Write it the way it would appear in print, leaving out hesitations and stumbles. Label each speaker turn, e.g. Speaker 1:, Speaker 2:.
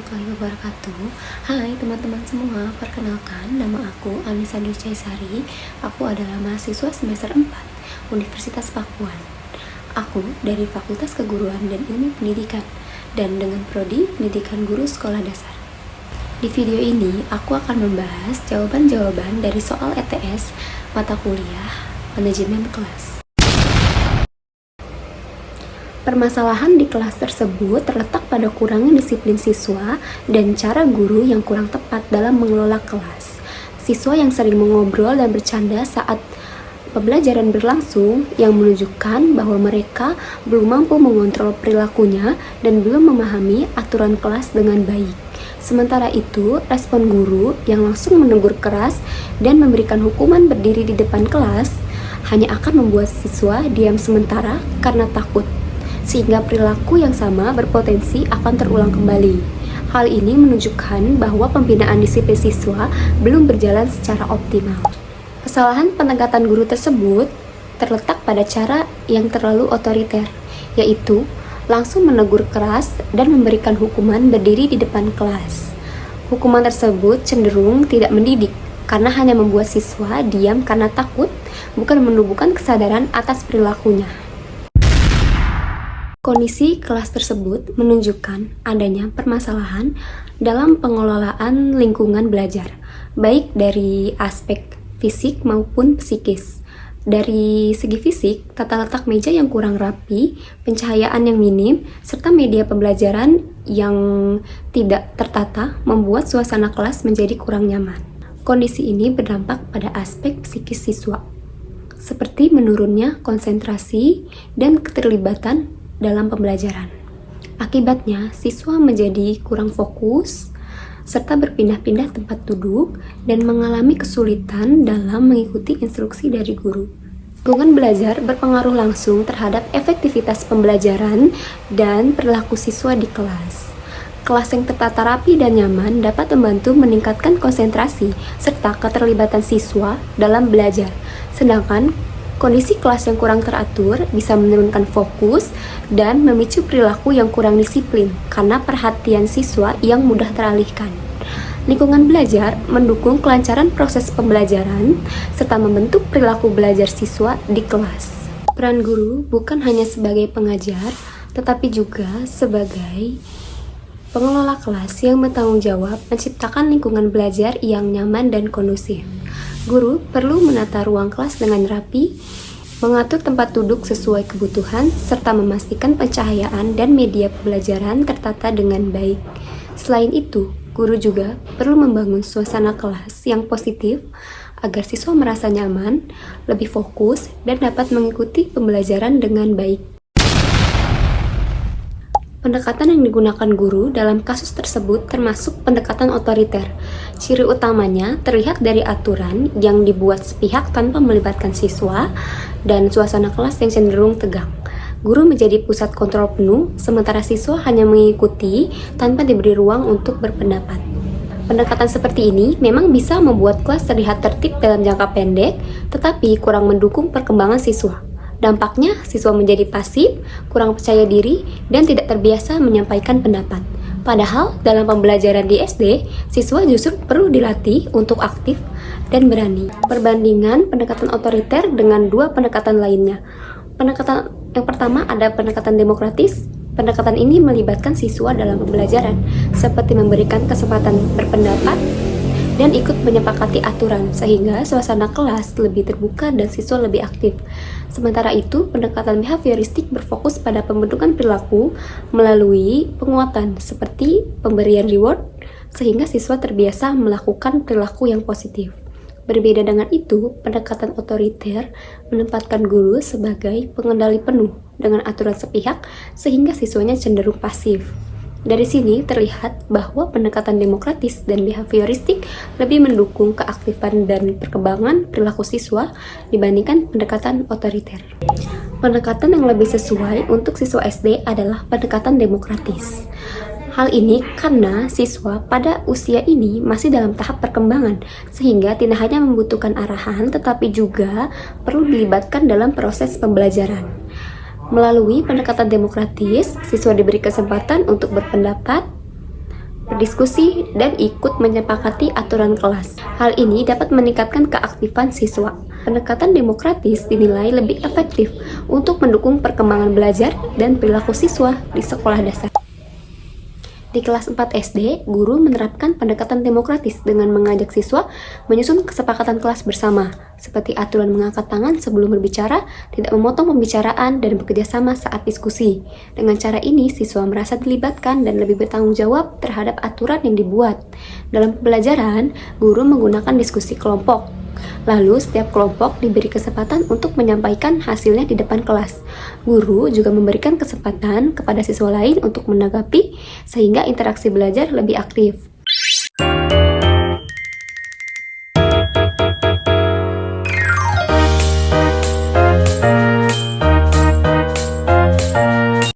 Speaker 1: warahmatullahi wabarakatuh. Hai teman-teman semua, perkenalkan nama aku Anissa Dwi Caesari. Aku adalah mahasiswa semester 4 Universitas Pakuan. Aku dari Fakultas Keguruan dan Ilmu Pendidikan dan dengan prodi Pendidikan Guru Sekolah Dasar. Di video ini aku akan membahas jawaban-jawaban dari soal ETS mata kuliah Manajemen Kelas. Permasalahan di kelas tersebut terletak pada kurangnya disiplin siswa dan cara guru yang kurang tepat dalam mengelola kelas. Siswa yang sering mengobrol dan bercanda saat pembelajaran berlangsung yang menunjukkan bahwa mereka belum mampu mengontrol perilakunya dan belum memahami aturan kelas dengan baik. Sementara itu, respon guru yang langsung menegur keras dan memberikan hukuman berdiri di depan kelas hanya akan membuat siswa diam sementara karena takut, sehingga perilaku yang sama berpotensi akan terulang kembali. Hal ini menunjukkan bahwa pembinaan disiplin siswa belum berjalan secara optimal. Kesalahan pendekatan guru tersebut terletak pada cara yang terlalu otoriter, yaitu langsung menegur keras dan memberikan hukuman berdiri di depan kelas. Hukuman tersebut cenderung tidak mendidik karena hanya membuat siswa diam karena takut, bukan menumbuhkan kesadaran atas perilakunya. Kondisi kelas tersebut menunjukkan adanya permasalahan dalam pengelolaan lingkungan belajar, baik dari aspek fisik maupun psikis. Dari segi fisik, tata letak meja yang kurang rapi, pencahayaan yang minim, serta media pembelajaran yang tidak tertata membuat suasana kelas menjadi kurang nyaman. Kondisi ini berdampak pada aspek psikis siswa, seperti menurunnya konsentrasi dan keterlibatan dalam pembelajaran. Akibatnya, siswa menjadi kurang fokus, serta berpindah-pindah tempat duduk dan mengalami kesulitan dalam mengikuti instruksi dari guru. Lingkungan belajar berpengaruh langsung terhadap efektivitas pembelajaran dan perilaku siswa di kelas. Kelas yang tertata rapi dan nyaman dapat membantu meningkatkan konsentrasi serta keterlibatan siswa dalam belajar. Sedangkan kondisi kelas yang kurang teratur bisa menurunkan fokus dan memicu perilaku yang kurang disiplin karena perhatian siswa yang mudah teralihkan. Lingkungan belajar mendukung kelancaran proses pembelajaran serta membentuk perilaku belajar siswa di kelas. Peran guru bukan hanya sebagai pengajar, tetapi juga sebagai pengelola kelas yang bertanggung jawab menciptakan lingkungan belajar yang nyaman dan kondusif. Guru perlu menata ruang kelas dengan rapi, mengatur tempat duduk sesuai kebutuhan, serta memastikan pencahayaan dan media pembelajaran tertata dengan baik. Selain itu, guru juga perlu membangun suasana kelas yang positif agar siswa merasa nyaman, lebih fokus, dan dapat mengikuti pembelajaran dengan baik. Pendekatan yang digunakan guru dalam kasus tersebut termasuk pendekatan otoriter. Ciri utamanya terlihat dari aturan yang dibuat sepihak tanpa melibatkan siswa dan suasana kelas yang cenderung tegang. Guru menjadi pusat kontrol penuh, sementara siswa hanya mengikuti tanpa diberi ruang untuk berpendapat. Pendekatan seperti ini memang bisa membuat kelas terlihat tertib dalam jangka pendek, tetapi kurang mendukung perkembangan siswa. Dampaknya, siswa menjadi pasif, kurang percaya diri, dan tidak terbiasa menyampaikan pendapat. Padahal, dalam pembelajaran di SD, siswa justru perlu dilatih untuk aktif dan berani. Perbandingan pendekatan otoriter dengan dua pendekatan lainnya. Pendekatan yang pertama ada pendekatan demokratis. Pendekatan ini melibatkan siswa dalam pembelajaran, seperti memberikan kesempatan berpendapat dan ikut menyepakati aturan, sehingga suasana kelas lebih terbuka dan siswa lebih aktif. Sementara itu, pendekatan behavioristik berfokus pada pembentukan perilaku melalui penguatan seperti pemberian reward, sehingga siswa terbiasa melakukan perilaku yang positif. Berbeda dengan itu, pendekatan otoriter menempatkan guru sebagai pengendali penuh dengan aturan sepihak, sehingga siswanya cenderung pasif. Dari sini terlihat bahwa pendekatan demokratis dan behavioristik lebih mendukung keaktifan dan perkembangan perilaku siswa dibandingkan pendekatan otoriter. Pendekatan yang lebih sesuai untuk siswa SD adalah pendekatan demokratis. Hal ini karena siswa pada usia ini masih dalam tahap perkembangan, sehingga tidak hanya membutuhkan arahan tetapi juga perlu dilibatkan dalam proses pembelajaran. Melalui pendekatan demokratis, siswa diberi kesempatan untuk berpendapat, berdiskusi, dan ikut menyepakati aturan kelas. Hal ini dapat meningkatkan keaktifan siswa. Pendekatan demokratis dinilai lebih efektif untuk mendukung perkembangan belajar dan perilaku siswa di sekolah dasar. Di kelas 4 SD, guru menerapkan pendekatan demokratis dengan mengajak siswa menyusun kesepakatan kelas bersama, seperti aturan mengangkat tangan sebelum berbicara, tidak memotong pembicaraan, dan bekerja sama saat diskusi. Dengan cara ini, siswa merasa dilibatkan dan lebih bertanggung jawab terhadap aturan yang dibuat. Dalam pembelajaran, guru menggunakan diskusi kelompok. Lalu, setiap kelompok diberi kesempatan untuk menyampaikan hasilnya di depan kelas. Guru juga memberikan kesempatan kepada siswa lain untuk menanggapi, sehingga interaksi belajar lebih aktif.